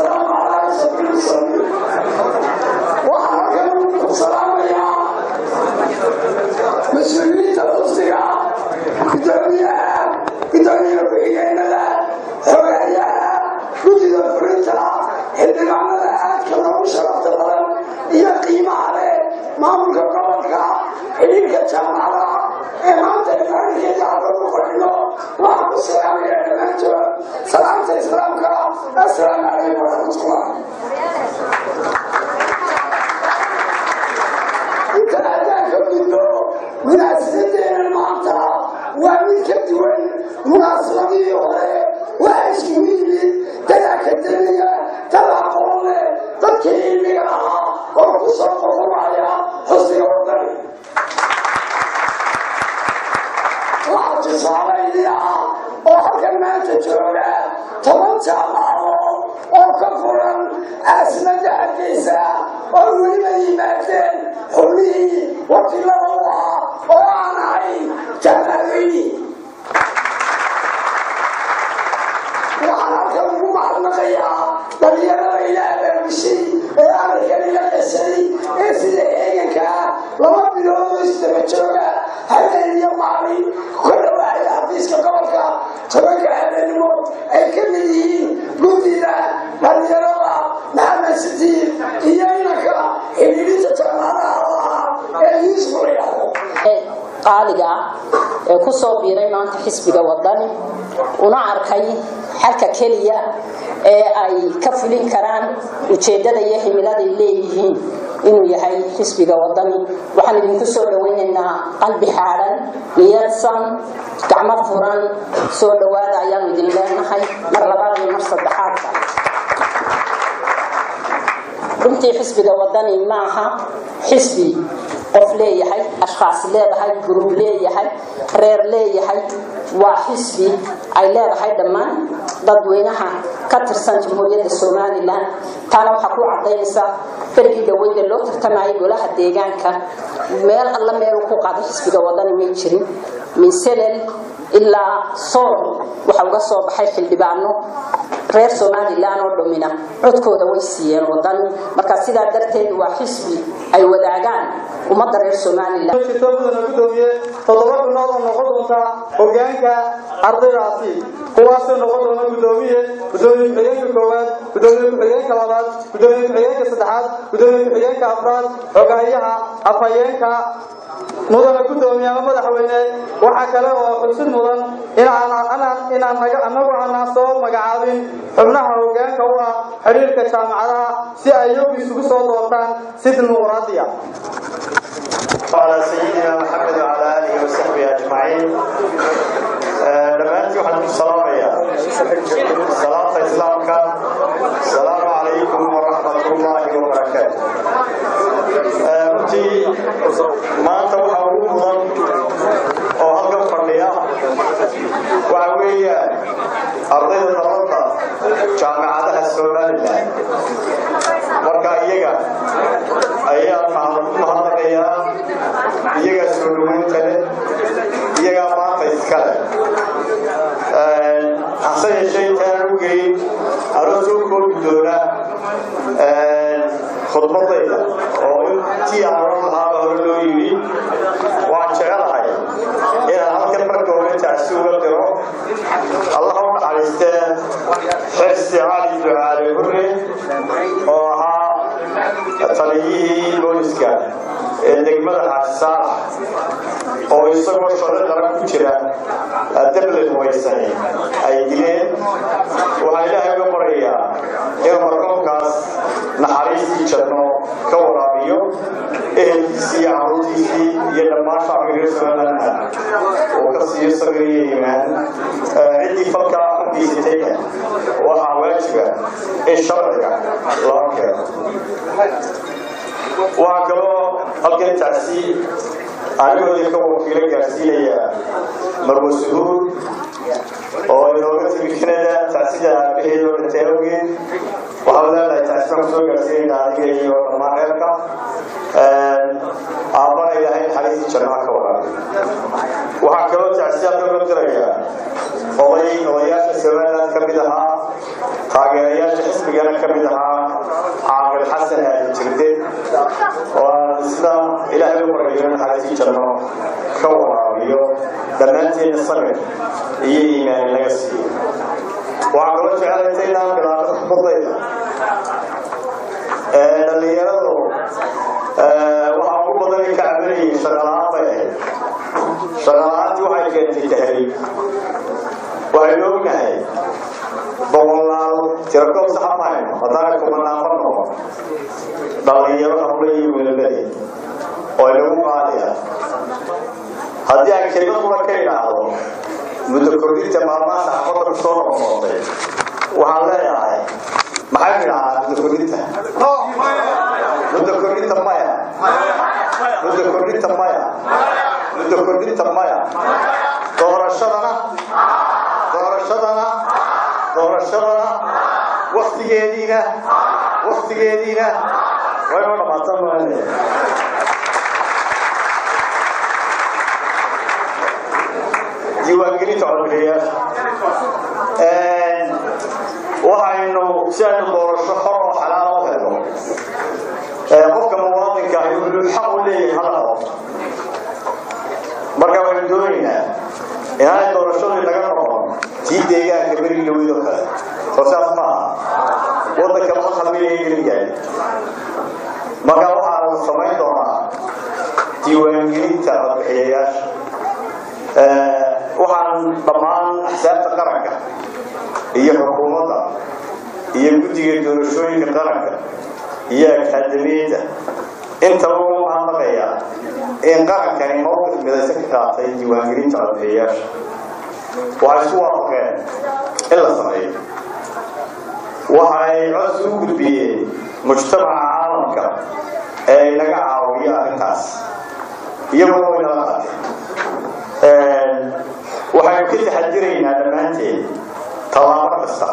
والسلام على أشرف المرسلين وحركة السلام يا مسؤولين الأصدقاء بدوني ربيعين لا حرية وجد فرنسا اللي معنا كنا وشرفت الغرب هي قيمة عليه ما ملك قبلك اللي كتشام على إمام تلفاني كي يعرفوا كله وعلى السلام عليكم سلام سلامك السلام عليكم ورحمة الله انت أداك منه من السنتين المعطى ومن كدوين مناصرين وعشقين تلاك الدنيا تلاك الله تكيني لها وقصر معايا حسن وطني واعتصام إليها وحكم ما تجوله تمتع معه وكفرا أسمد حديثا وولي ماتن حلي وكل الله وعنعي جمالي وعلى كم معلقيا دليل إلى برشي أنا كان يقصني إسلامك لما بيلو استمتعوا هذا اليوم علي كل واحد حديث كقولك تبقى على الموت الكمليين قدنا دليل الله نعم ستين إيانك اللي تتمنى يصبر qaaliga ee ku soo biiray maanta xisbiga wadani una arkay halka kaliya ee ay ka filin karaan ujeedada iyo himilada ay leeyihiin inuu yahay xisbiga wadani waxaan idinku soo dhaweynaynaa qalbi xaaran niyadsan gacmo furan soo dhawaada ayaan idin leenahay mar labaad iyo mar saddexaad runtii xisbiga wadani maaha xisbi qof leeyahay ashqaas leedahay group leeyahay reer leeyahay waa xisbi ay leedahay dhammaan dadweynaha ka tirsan jamhuuriyadda Soomaaliland taana waxa ku cadeynaysa farqiga dawladda loo tartamay golaha deegaanka meel alla meel ku qaaday xisbiga wadani ma jirin min sanad ilaa soor waxa uga soo baxay xildhibaano reer Soomaaliland oo domina codkooda way siiyeen wadani marka sidaa darteed waa xisbi ay wadaagaan ummadda reer Soomaaliland shirkaduna gudoomiye toddobaad noqonta hogaanka ardaydaasi kuwaas noqonta gudoomiye xigeenka koowaad gudoomiye xigeenka labaad gudoomiye xigeenka saddexaad gudoomiye xigeenka afraad xogayaha afhayeenka mudane gudoomiye madaxweyne waxa kale oo xusid mudan in aan soo magacaabin xubnaha hogaanka u ah xiriirka jaamacadaha si ay iyagu isugu soo doortaan si dimuqraadiya على سيدنا محمد وعلى آله وصحبه أجمعين. دمانتي وحنا السلام يا صلاة إسلامك السلام عليكم ورحمة الله وبركاته. أنتي ما توحوا مضن أو هلقا فرنيا وعوية أرضية الرقة جامعة السودانية مركائية أيام مهارية iyaga soo dhaweyn kale iyaga maanta iskale xasan sheekhan ugu arooso koobdoona khudbadayda oo intii aan lahaa hore loo yiri waan jecelahay inaan halkan marka hore taasuuga diro allah u naxariistee xirsi cali ducaale hore oo ahaa taliyihii booliska degmada xasaar oo isagoo shaqo qaran ku jira dawlad waysan ay dileen waxa ilaahay uga barayaa in markaas naxariistii janno ka waraabiyo ehelkiisii caruurtiisii iyo dhammaan shacbiga Soomaaliland oo ka sii sameeyay iimaan cidii falka xaqiisatay waxa waajiba in sharciga loo keeno وعقلوا ألقى تعسي أنا ذيك وكيل جالسية مرموسون أو يوم في كندا تعسي على بيهيو التيروي وهذا لا تعسي مرموسون جالسية على بيهيو المعركة أبغى إلى حديث شرمك ورا وعقلوا تعسي على بيهيو التيروي أولي سوالات كبدها taageerayaasha xisbigana ka mid ahaa caaqil xasan aadan jirde oo isla ilaahay u barakayn xariisi janno ka waraabiyo dhammaanteena sabir iyo iimaan laga siiyo waxaan kaloo jecelahay inaan bilaabo khudbadayda dhalinyaradu waxaa ugu badan ka cabanayay shaqalaan bay ahayd shaqalaantii waxay keentay tahriib waxaynu ognahay boqolaal tirakoob saxa mahayno haddana kumanaan ma noqon dhalinyaro habla iyo wiilabadii oo inagu qaadaya haddii aan kelmad kula ka idhaahdo muddo kordhinta maalmaha saxaafadda ku soo noqnoqotay waxaan leeyahay maxay idhahaa muddo kordhinta muddo kordhinta maya muddo kordhinta maya muddo kordhinta maya doorashadana waqtigeediina way noo dhamaatan maalinaya diiwaangelinta codbixiyaasha waxaynu si aynu doorasho xor oo xalaal u helo qofka muwaadinka ahi wuxuu xaq u leeyahay hadal marka waxaynu doonaynaa inaanay doorashadii naga noqon tii deegaanka beri lawidoo kale oo saas maaha waddanka ma khalmiyay geliyahay marka waxaa la samayn doonaa diiwaangelinta codbixiyayaasha waxaan dhammaan axsaabta qaranka iyo xukuumadda iyo guddiga doorashooyinka qaranka iyo akaadamiyadda intaba ugu mahadnaqaya in qarankani mowqif midaysan ka qaatay diiwaangelinta codbixiyayaasha waxay isku waafaqeen in la sameeyo waxay codsi u gudbiyeen mujtamaca caalamka ee inaga caawiya arrintaas iyaguna way nala qaateen waxaynu ka taxadiraynaa dhammaanteed tallaabo kasta